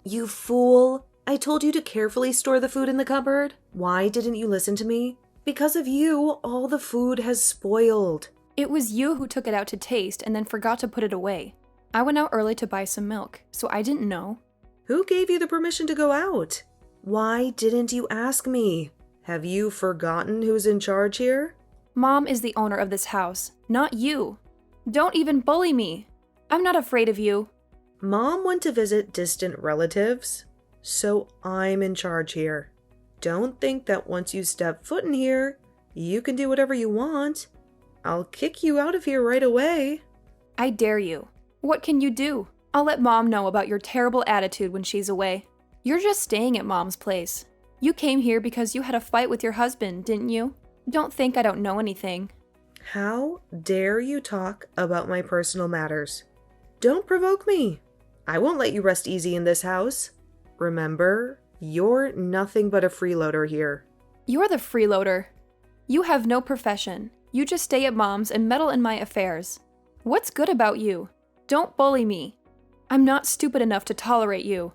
You fool! I told you to carefully store the food in the cupboard. Why didn't you listen to me? Because of you, all the food has spoiled. It was you who took it out to taste and then forgot to put it away. I went out early to buy some milk, so I didn't know. Who gave you the permission to go out? Why didn't you ask me? Have you forgotten who's in charge here? Mom is the owner of this house, not you. Don't even bully me. I'm not afraid of you. Mom went to visit distant relatives, so I'm in charge here. Don't think that once you step foot in here, you can do whatever you want. I'll kick you out of here right away. I dare you. What can you do? I'll let Mom know about your terrible attitude when she's away. You're just staying at Mom's place. You came here because you had a fight with your husband, didn't you? Don't think I don't know anything. How dare you talk about my personal matters? Don't provoke me. I won't let you rest easy in this house. Remember, you're nothing but a freeloader here. You're the freeloader. You have no profession. You just stay at Mom's and meddle in my affairs. What's good about you? Don't bully me. I'm not stupid enough to tolerate you.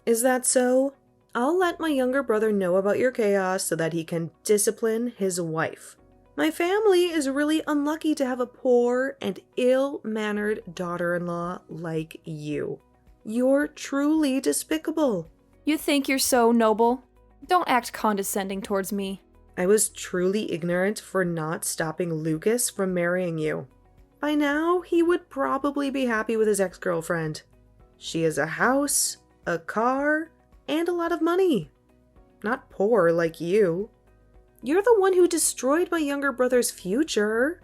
Is that so? I'll let my younger brother know about your chaos so that he can discipline his wife. My family is really unlucky to have a poor and ill-mannered daughter-in-law like you. You're truly despicable. You think you're so noble? Don't act condescending towards me. I was truly ignorant for not stopping Lucas from marrying you. By now, he would probably be happy with his ex-girlfriend. She has a house, a car, and a lot of money. Not poor like you. You're the one who destroyed my younger brother's future.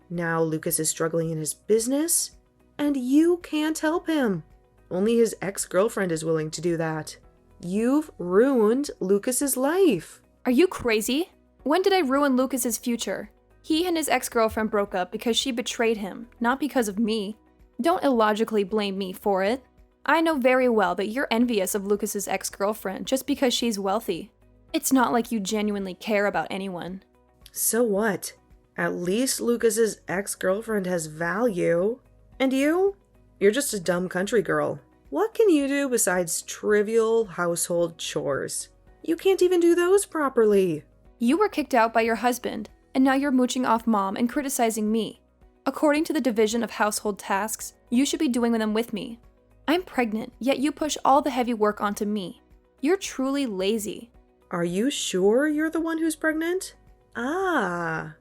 Now Lucas is struggling in his business, and you can't help him. Only his ex-girlfriend is willing to do that. You've ruined Lucas's life. Are you crazy? When did I ruin Lucas's future? He and his ex-girlfriend broke up because she betrayed him, not because of me. Don't illogically blame me for it. I know very well that you're envious of Lucas's ex-girlfriend just because she's wealthy. It's not like you genuinely care about anyone. So what? At least Lucas's ex-girlfriend has value. And you? You're just a dumb country girl. What can you do besides trivial household chores? You can't even do those properly. You were kicked out by your husband, and now you're mooching off Mom and criticizing me. According to the division of household tasks, you should be doing them with me. I'm pregnant, yet you push all the heavy work onto me. You're truly lazy. Are you sure you're the one who's pregnant? I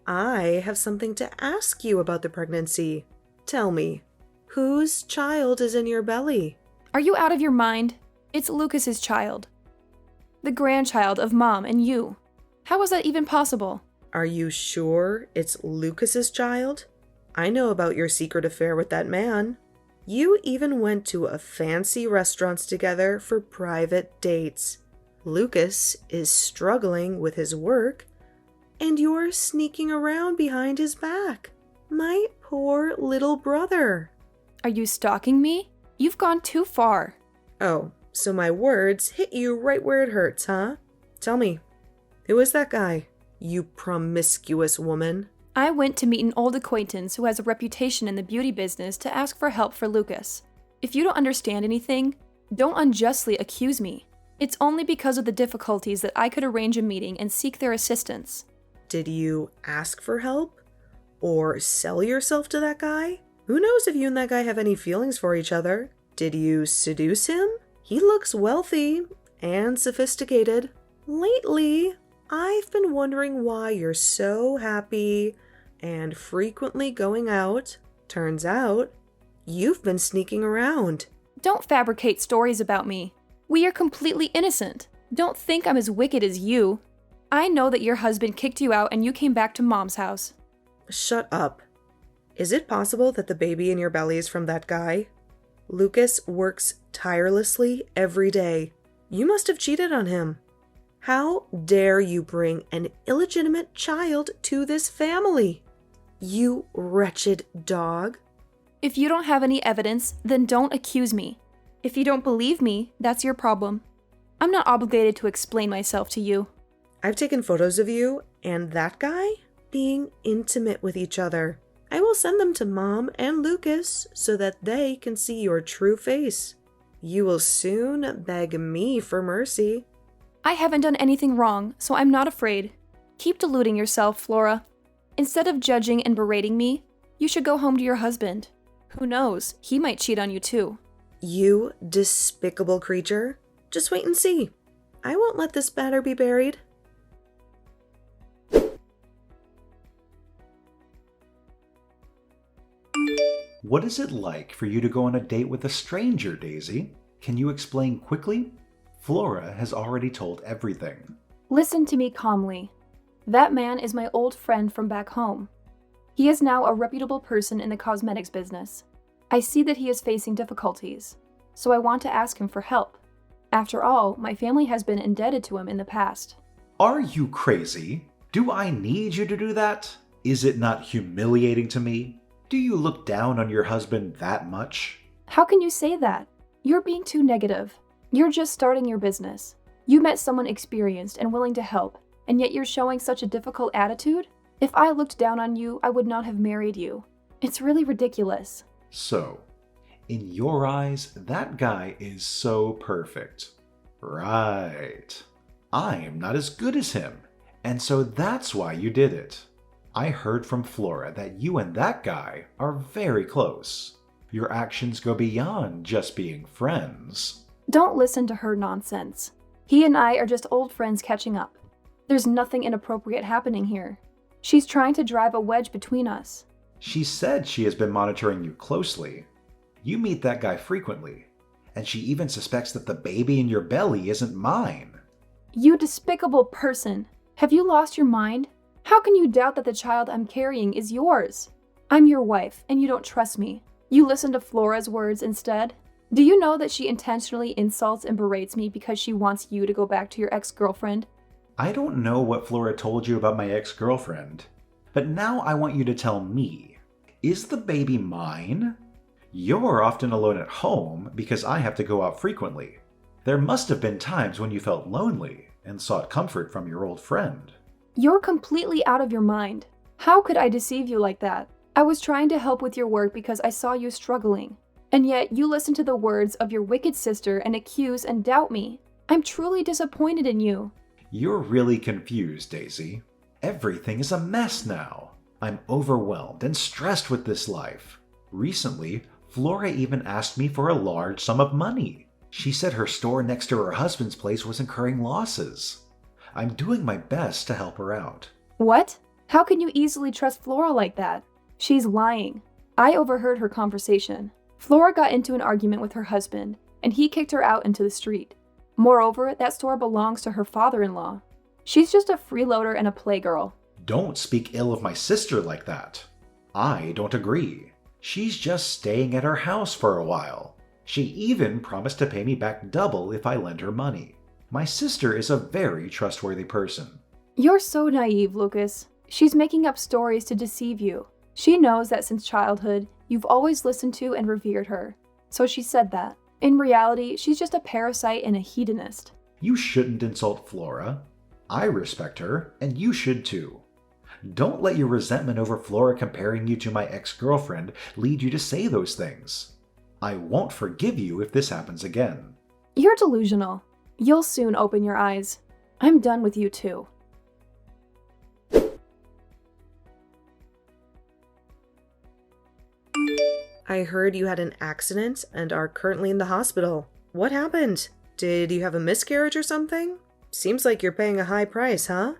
have something to ask you about the pregnancy. Tell me, whose child is in your belly? Are you out of your mind? It's Lucas's child. The grandchild of Mom and you. How is that even possible? Are you sure it's Lucas's child? I know about your secret affair with that man. You even went to a fancy restaurants together for private dates. Lucas is struggling with his work, and you're sneaking around behind his back. My poor little brother. Are you stalking me? You've gone too far. Oh, so my words hit you right where it hurts, huh? Tell me, who is that guy, you promiscuous woman? I went to meet an old acquaintance who has a reputation in the beauty business to ask for help for Lucas. If you don't understand anything, don't unjustly accuse me. It's only because of the difficulties that I could arrange a meeting and seek their assistance. Did you ask for help? Or sell yourself to that guy? Who knows if you and that guy have any feelings for each other? Did you seduce him? He looks wealthy and sophisticated. Lately, I've been wondering why you're so happy and frequently going out. Turns out, you've been sneaking around. Don't fabricate stories about me. We are completely innocent. Don't think I'm as wicked as you. I know that your husband kicked you out and you came back to Mom's house. Shut up. Is it possible that the baby in your belly is from that guy? Lucas works tirelessly every day. You must have cheated on him. How dare you bring an illegitimate child to this family? You wretched dog. If you don't have any evidence, then don't accuse me. If you don't believe me, that's your problem. I'm not obligated to explain myself to you. I've taken photos of you and that guy being intimate with each other. I will send them to Mom and Lucas so that they can see your true face. You will soon beg me for mercy. I haven't done anything wrong, so I'm not afraid. Keep deluding yourself, Flora. Instead of judging and berating me, you should go home to your husband. Who knows, he might cheat on you too. You despicable creature. Just wait and see. I won't let this matter be buried. What is it like for you to go on a date with a stranger, Daisy? Can you explain quickly? Flora has already told everything. Listen to me calmly. That man is my old friend from back home. He is now a reputable person in the cosmetics business. I see that he is facing difficulties, so I want to ask him for help. After all, my family has been indebted to him in the past. Are you crazy? Do I need you to do that? Is it not humiliating to me? Do you look down on your husband that much? How can you say that? You're being too negative. You're just starting your business. You met someone experienced and willing to help, and yet you're showing such a difficult attitude? If I looked down on you, I would not have married you. It's really ridiculous. So, in your eyes, that guy is so perfect. Right. I am not as good as him, and so that's why you did it. I heard from Flora that you and that guy are very close. Your actions go beyond just being friends. Don't listen to her nonsense. He and I are just old friends catching up. There's nothing inappropriate happening here. She's trying to drive a wedge between us. She said she has been monitoring you closely. You meet that guy frequently, and she even suspects that the baby in your belly isn't mine. You despicable person! Have you lost your mind? How can you doubt that the child I'm carrying is yours? I'm your wife, and you don't trust me. You listen to Flora's words instead. Do you know that she intentionally insults and berates me because she wants you to go back to your ex-girlfriend? I don't know what Flora told you about my ex-girlfriend, but now I want you to tell me, is the baby mine? You're often alone at home because I have to go out frequently. There must have been times when you felt lonely and sought comfort from your old friend. You're completely out of your mind. How could I deceive you like that? I was trying to help with your work because I saw you struggling. And yet you listen to the words of your wicked sister and accuse and doubt me. I'm truly disappointed in you. You're really confused, Daisy. Everything is a mess now. I'm overwhelmed and stressed with this life. Recently, Flora even asked me for a large sum of money. She said her store next to her husband's place was incurring losses. I'm doing my best to help her out. What? How can you easily trust Flora like that? She's lying. I overheard her conversation. Flora got into an argument with her husband, and he kicked her out into the street. Moreover, that store belongs to her father-in-law. She's just a freeloader and a playgirl. Don't speak ill of my sister like that. I don't agree. She's just staying at her house for a while. She even promised to pay me back double if I lend her money. My sister is a very trustworthy person. You're so naive, Lucas. She's making up stories to deceive you. She knows that since childhood, you've always listened to and revered her. So she said that. In reality, she's just a parasite and a hedonist. You shouldn't insult Flora. I respect her, and you should too. Don't let your resentment over Flora comparing you to my ex-girlfriend lead you to say those things. I won't forgive you if this happens again. You're delusional. You'll soon open your eyes. I'm done with you too. I heard you had an accident and are currently in the hospital. What happened? Did you have a miscarriage or something? Seems like you're paying a high price, huh?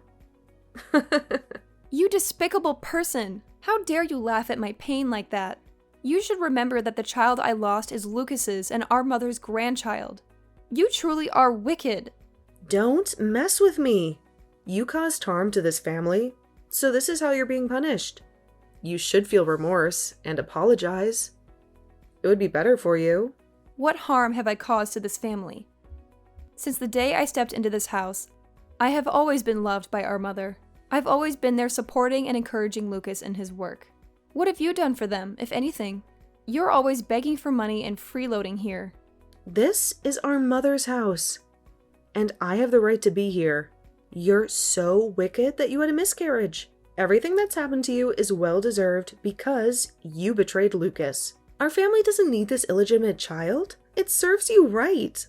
You despicable person! How dare you laugh at my pain like that? You should remember that the child I lost is Lucas's and our mother's grandchild. You truly are wicked. Don't mess with me. You caused harm to this family, so this is how you're being punished. You should feel remorse and apologize. It would be better for you. What harm have I caused to this family? Since the day I stepped into this house, I have always been loved by our mother. I've always been there supporting and encouraging Lucas in his work. What have you done for them, if anything? You're always begging for money and freeloading here. This is our mother's house, and I have the right to be here. You're so wicked that you had a miscarriage. Everything that's happened to you is well-deserved because you betrayed Lucas. Our family doesn't need this illegitimate child. It serves you right.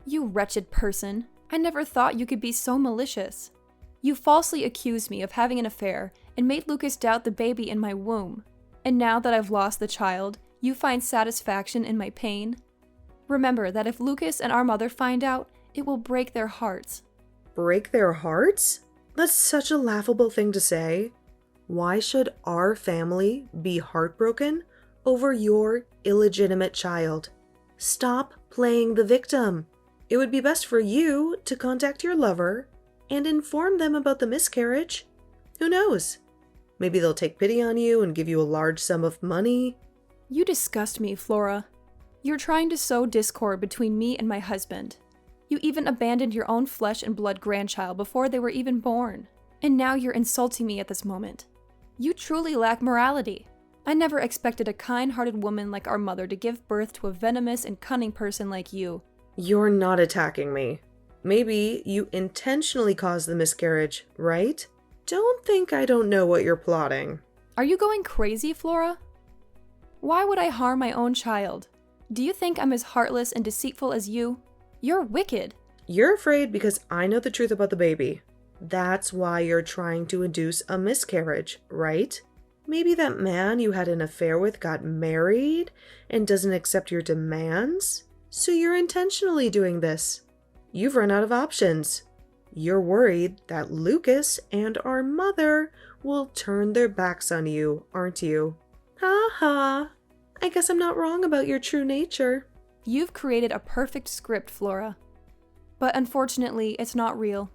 You wretched person. I never thought you could be so malicious. You falsely accused me of having an affair and made Lucas doubt the baby in my womb. And now that I've lost the child, you find satisfaction in my pain? Remember that if Lucas and our mother find out, it will break their hearts. Break their hearts? That's such a laughable thing to say. Why should our family be heartbroken over your illegitimate child? Stop playing the victim. It would be best for you to contact your lover and inform them about the miscarriage. Who knows? Maybe they'll take pity on you and give you a large sum of money. You disgust me, Flora. You're trying to sow discord between me and my husband. You even abandoned your own flesh and blood grandchild before they were even born. And now you're insulting me at this moment. You truly lack morality. I never expected a kind-hearted woman like our mother to give birth to a venomous and cunning person like you. You're not attacking me. Maybe you intentionally caused the miscarriage, right? Don't think I don't know what you're plotting. Are you going crazy, Flora? Why would I harm my own child? Do you think I'm as heartless and deceitful as you? You're wicked. You're afraid because I know the truth about the baby. That's why you're trying to induce a miscarriage, right? Maybe that man you had an affair with got married and doesn't accept your demands? So you're intentionally doing this. You've run out of options. You're worried that Lucas and our mother will turn their backs on you, aren't you? Ha ha. I guess I'm not wrong about your true nature. You've created a perfect script, Flora. But unfortunately, it's not real.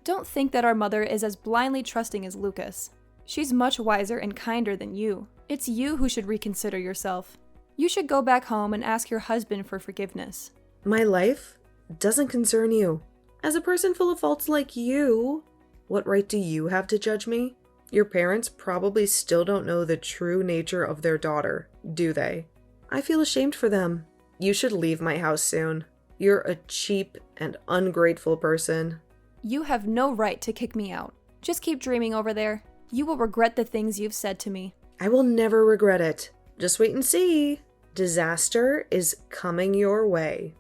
Don't think that our mother is as blindly trusting as Lucas. She's much wiser and kinder than you. It's you who should reconsider yourself. You should go back home and ask your husband for forgiveness. My life doesn't concern you. As a person full of faults like you, what right do you have to judge me? Your parents probably still don't know the true nature of their daughter, do they? I feel ashamed for them. You should leave my house soon. You're a cheap and ungrateful person. You have no right to kick me out. Just keep dreaming over there. You will regret the things you've said to me. I will never regret it. Just wait and see. Disaster is coming your way.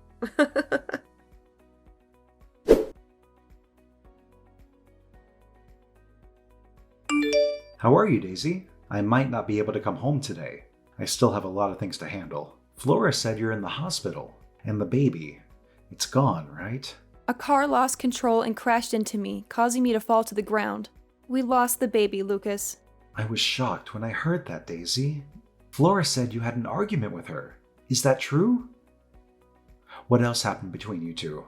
How are you, Daisy? I might not be able to come home today. I still have a lot of things to handle. Flora said you're in the hospital. And the baby. It's gone, right? A car lost control and crashed into me, causing me to fall to the ground. We lost the baby, Lucas. I was shocked when I heard that, Daisy. Flora said you had an argument with her. Is that true? What else happened between you two?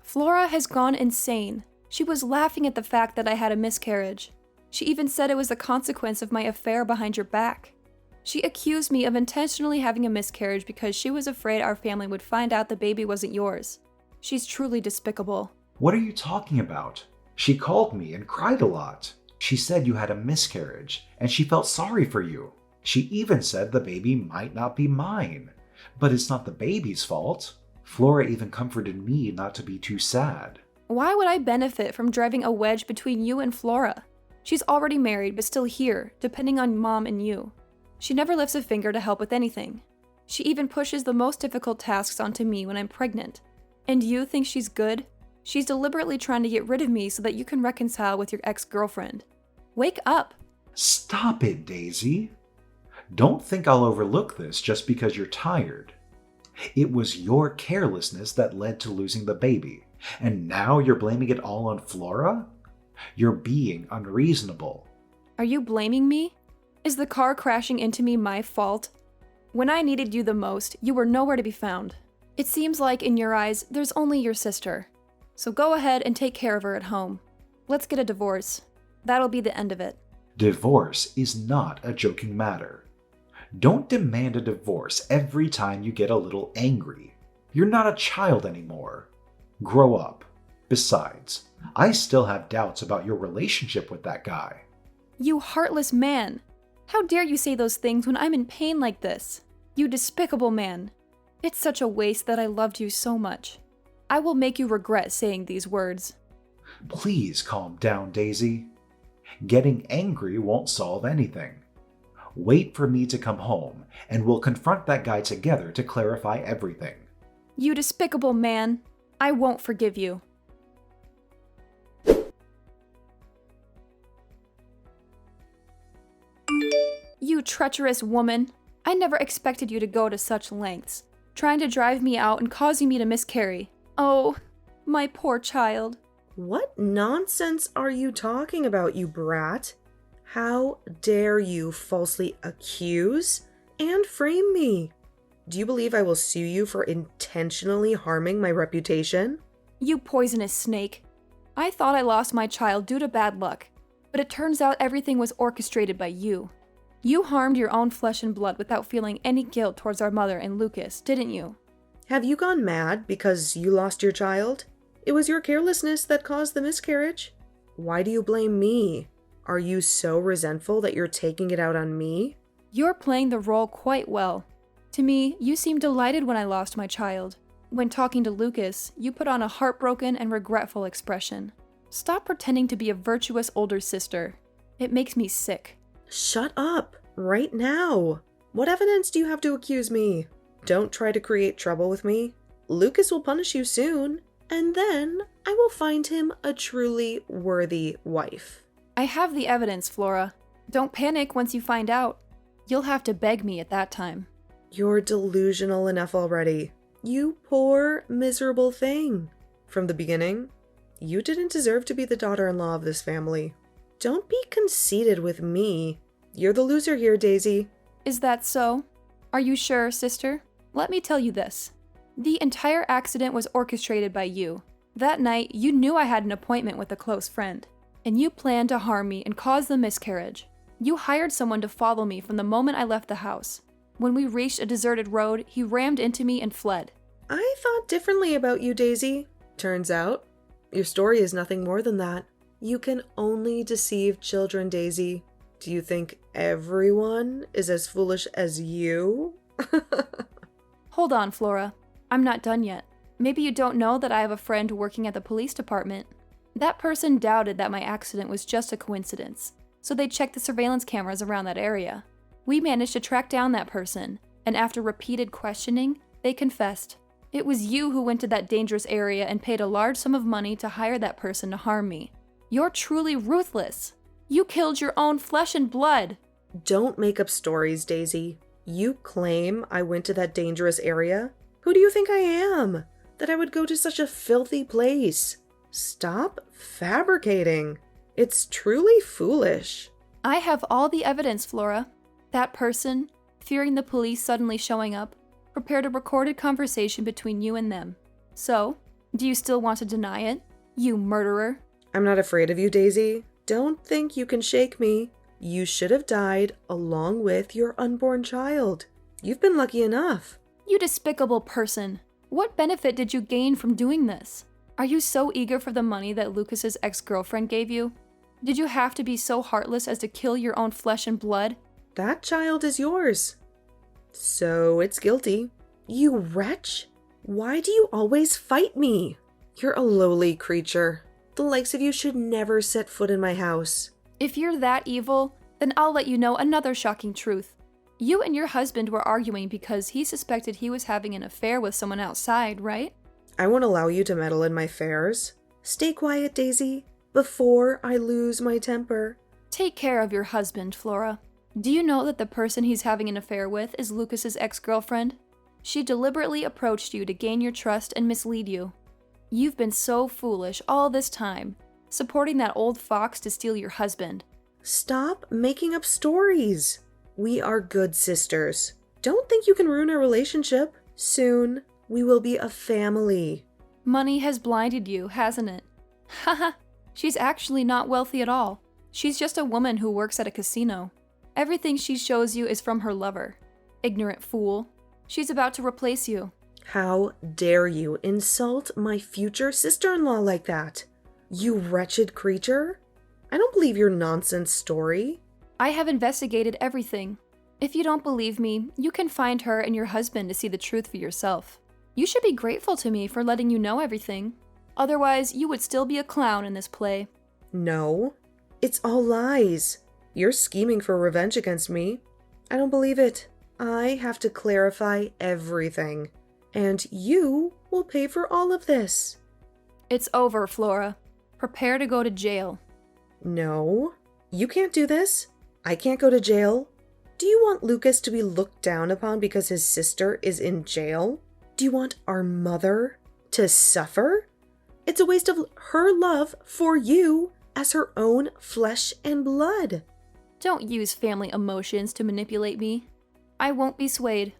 Flora has gone insane. She was laughing at the fact that I had a miscarriage. She even said it was the consequence of my affair behind your back. She accused me of intentionally having a miscarriage because she was afraid our family would find out the baby wasn't yours. She's truly despicable. What are you talking about? She called me and cried a lot. She said you had a miscarriage and she felt sorry for you. She even said the baby might not be mine. But it's not the baby's fault. Flora even comforted me not to be too sad. Why would I benefit from driving a wedge between you and Flora? She's already married but still here, depending on Mom and you. She never lifts a finger to help with anything. She even pushes the most difficult tasks onto me when I'm pregnant. And you think she's good? She's deliberately trying to get rid of me so that you can reconcile with your ex-girlfriend. Wake up! Stop it, Daisy. Don't think I'll overlook this just because you're tired. It was your carelessness that led to losing the baby, and now you're blaming it all on Flora? You're being unreasonable. Are you blaming me? Is the car crashing into me my fault? When I needed you the most, you were nowhere to be found. It seems like, in your eyes, there's only your sister. So go ahead and take care of her at home. Let's get a divorce. That'll be the end of it. Divorce is not a joking matter. Don't demand a divorce every time you get a little angry. You're not a child anymore. Grow up. Besides, I still have doubts about your relationship with that guy. You heartless man! How dare you say those things when I'm in pain like this? You despicable man! It's such a waste that I loved you so much. I will make you regret saying these words. Please calm down, Daisy. Getting angry won't solve anything. Wait for me to come home, and we'll confront that guy together to clarify everything. You despicable man. I won't forgive you. You treacherous woman. I never expected you to go to such lengths, trying to drive me out and causing me to miscarry. Oh, my poor child. What nonsense are you talking about, you brat? How dare you falsely accuse and frame me? Do you believe I will sue you for intentionally harming my reputation? You poisonous snake. I thought I lost my child due to bad luck, but it turns out everything was orchestrated by you. You harmed your own flesh and blood without feeling any guilt towards our mother and Lucas, didn't you? Have you gone mad because you lost your child? It was your carelessness that caused the miscarriage. Why do you blame me? Are you so resentful that you're taking it out on me? You're playing the role quite well. To me, you seemed delighted when I lost my child. When talking to Lucas, you put on a heartbroken and regretful expression. Stop pretending to be a virtuous older sister. It makes me sick. Shut up, right now. What evidence do you have to accuse me? Don't try to create trouble with me. Lucas will punish you soon, and then I will find him a truly worthy wife. I have the evidence, Flora. Don't panic once you find out. You'll have to beg me at that time. You're delusional enough already. You poor, miserable thing. From the beginning, you didn't deserve to be the daughter-in-law of this family. Don't be conceited with me. You're the loser here, Daisy. Is that so? Are you sure, sister? Let me tell you this. The entire accident was orchestrated by you. That night, you knew I had an appointment with a close friend, and you planned to harm me and cause the miscarriage. You hired someone to follow me from the moment I left the house. When we reached a deserted road, he rammed into me and fled. I thought differently about you, Daisy. Turns out, your story is nothing more than that. You can only deceive children, Daisy. Do you think everyone is as foolish as you? Hold on, Flora. I'm not done yet. Maybe you don't know that I have a friend working at the police department. That person doubted that my accident was just a coincidence, so they checked the surveillance cameras around that area. We managed to track down that person, and after repeated questioning, they confessed. It was you who went to that dangerous area and paid a large sum of money to hire that person to harm me. You're truly ruthless. You killed your own flesh and blood. Don't make up stories, Daisy. You claim I went to that dangerous area? Who do you think I am? That I would go to such a filthy place? Stop fabricating. It's truly foolish. I have all the evidence, Flora. That person, fearing the police suddenly showing up, prepared a recorded conversation between you and them. So, do you still want to deny it? You murderer. I'm not afraid of you, Daisy. Don't think you can shake me. You should have died along with your unborn child. You've been lucky enough. You despicable person. What benefit did you gain from doing this? Are you so eager for the money that Lucas's ex-girlfriend gave you? Did you have to be so heartless as to kill your own flesh and blood? That child is yours. So it's guilty. You wretch! Why do you always fight me? You're a lowly creature. The likes of you should never set foot in my house. If you're that evil, then I'll let you know another shocking truth. You and your husband were arguing because he suspected he was having an affair with someone outside, right? I won't allow you to meddle in my affairs. Stay quiet, Daisy, before I lose my temper. Take care of your husband, Flora. Do you know that the person he's having an affair with is Lucas's ex-girlfriend? She deliberately approached you to gain your trust and mislead you. You've been so foolish all this time, supporting that old fox to steal your husband. Stop making up stories. We are good sisters. Don't think you can ruin our relationship. Soon, we will be a family. Money has blinded you, hasn't it? Haha, she's actually not wealthy at all. She's just a woman who works at a casino. Everything she shows you is from her lover. Ignorant fool. She's about to replace you. How dare you insult my future sister-in-law like that? You wretched creature. I don't believe your nonsense story. I have investigated everything. If you don't believe me, you can find her and your husband to see the truth for yourself. You should be grateful to me for letting you know everything. Otherwise, you would still be a clown in this play. No, it's all lies. You're scheming for revenge against me. I don't believe it. I have to clarify everything. And you will pay for all of this. It's over, Flora. Prepare to go to jail. No, you can't do this. I can't go to jail. Do you want Lucas to be looked down upon because his sister is in jail? Do you want our mother to suffer? It's a waste of her love for you as her own flesh and blood. Don't use family emotions to manipulate me. I won't be swayed.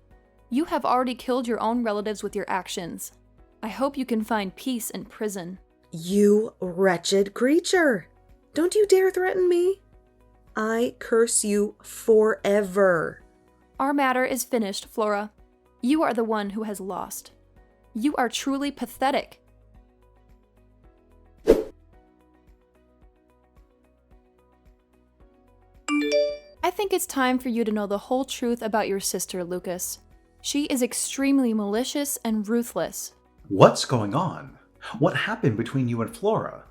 You have already killed your own relatives with your actions. I hope you can find peace in prison. You wretched creature! Don't you dare threaten me. I curse you forever. Our matter is finished, Flora. You are the one who has lost. You are truly pathetic. I think it's time for you to know the whole truth about your sister, Lucas. She is extremely malicious and ruthless. What's going on? What happened between you and Flora?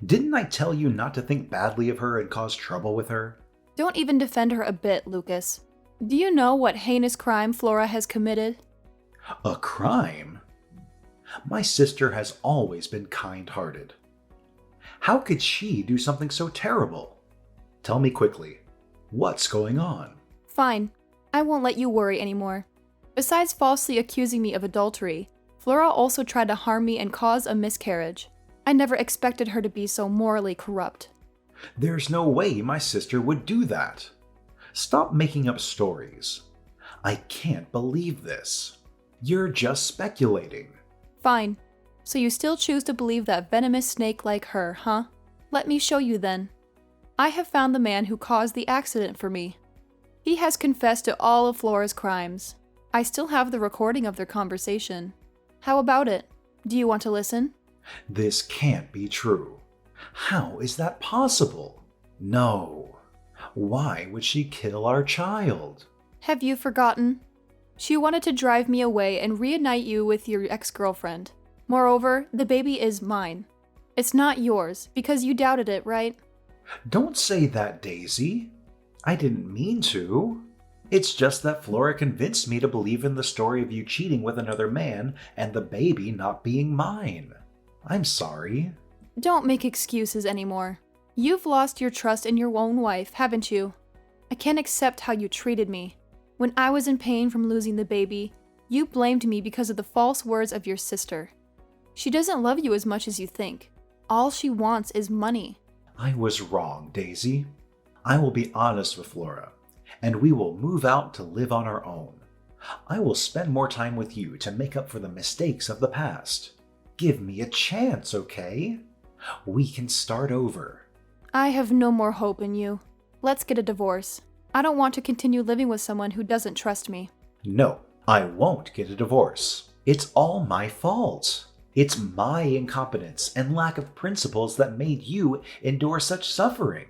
Didn't I tell you not to think badly of her and cause trouble with her? Don't even defend her a bit, Lucas. Do you know what heinous crime Flora has committed? A crime? My sister has always been kind-hearted. How could she do something so terrible? Tell me quickly, what's going on? Fine. I won't let you worry anymore. Besides falsely accusing me of adultery, Flora also tried to harm me and cause a miscarriage. I never expected her to be so morally corrupt. There's no way my sister would do that. Stop making up stories. I can't believe this. You're just speculating. Fine. So you still choose to believe that venomous snake like her, huh? Let me show you then. I have found the man who caused the accident for me. He has confessed to all of Flora's crimes. I still have the recording of their conversation. How about it? Do you want to listen? This can't be true. How is that possible? No. Why would she kill our child? Have you forgotten? She wanted to drive me away and reunite you with your ex-girlfriend. Moreover, the baby is mine. It's not yours, because you doubted it, right? Don't say that, Daisy. I didn't mean to. It's just that Flora convinced me to believe in the story of you cheating with another man and the baby not being mine. I'm sorry. Don't make excuses anymore. You've lost your trust in your own wife, haven't you? I can't accept how you treated me. When I was in pain from losing the baby, you blamed me because of the false words of your sister. She doesn't love you as much as you think. All she wants is money. I was wrong, Daisy. I will be honest with Flora, and we will move out to live on our own. I will spend more time with you to make up for the mistakes of the past. Give me a chance, okay? We can start over. I have no more hope in you. Let's get a divorce. I don't want to continue living with someone who doesn't trust me. No, I won't get a divorce. It's all my fault. It's my incompetence and lack of principles that made you endure such suffering.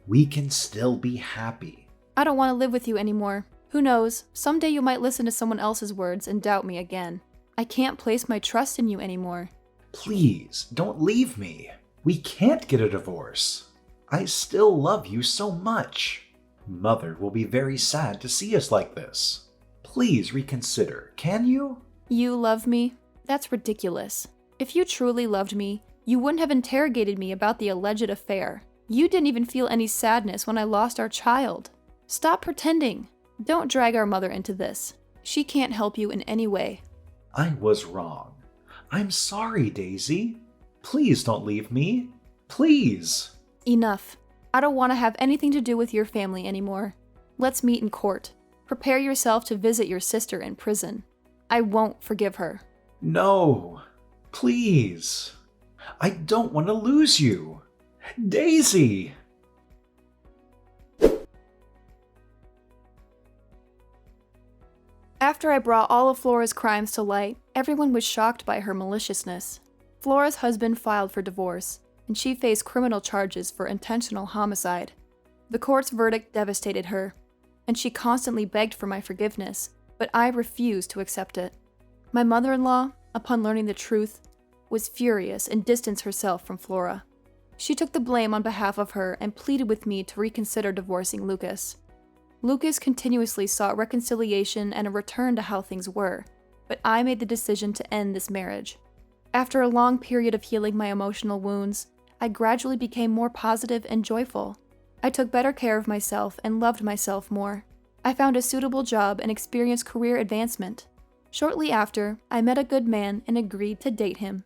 We can still be happy. I don't want to live with you anymore. Who knows, someday you might listen to someone else's words and doubt me again. I can't place my trust in you anymore. Please, don't leave me. We can't get a divorce. I still love you so much. Mother will be very sad to see us like this. Please reconsider, can you? You love me? That's ridiculous. If you truly loved me, you wouldn't have interrogated me about the alleged affair. You didn't even feel any sadness when I lost our child. Stop pretending. Don't drag our mother into this. She can't help you in any way. I was wrong. I'm sorry, Daisy. Please don't leave me. Please. Enough. I don't want to have anything to do with your family anymore. Let's meet in court. Prepare yourself to visit your sister in prison. I won't forgive her. No. Please. I don't want to lose you. Daisy! After I brought all of Flora's crimes to light, everyone was shocked by her maliciousness. Flora's husband filed for divorce, and she faced criminal charges for intentional homicide. The court's verdict devastated her, and she constantly begged for my forgiveness, but I refused to accept it. My mother-in-law, upon learning the truth, was furious and distanced herself from Flora. She took the blame on behalf of her and pleaded with me to reconsider divorcing Lucas. Lucas continuously sought reconciliation and a return to how things were, but I made the decision to end this marriage. After a long period of healing my emotional wounds, I gradually became more positive and joyful. I took better care of myself and loved myself more. I found a suitable job and experienced career advancement. Shortly after, I met a good man and agreed to date him.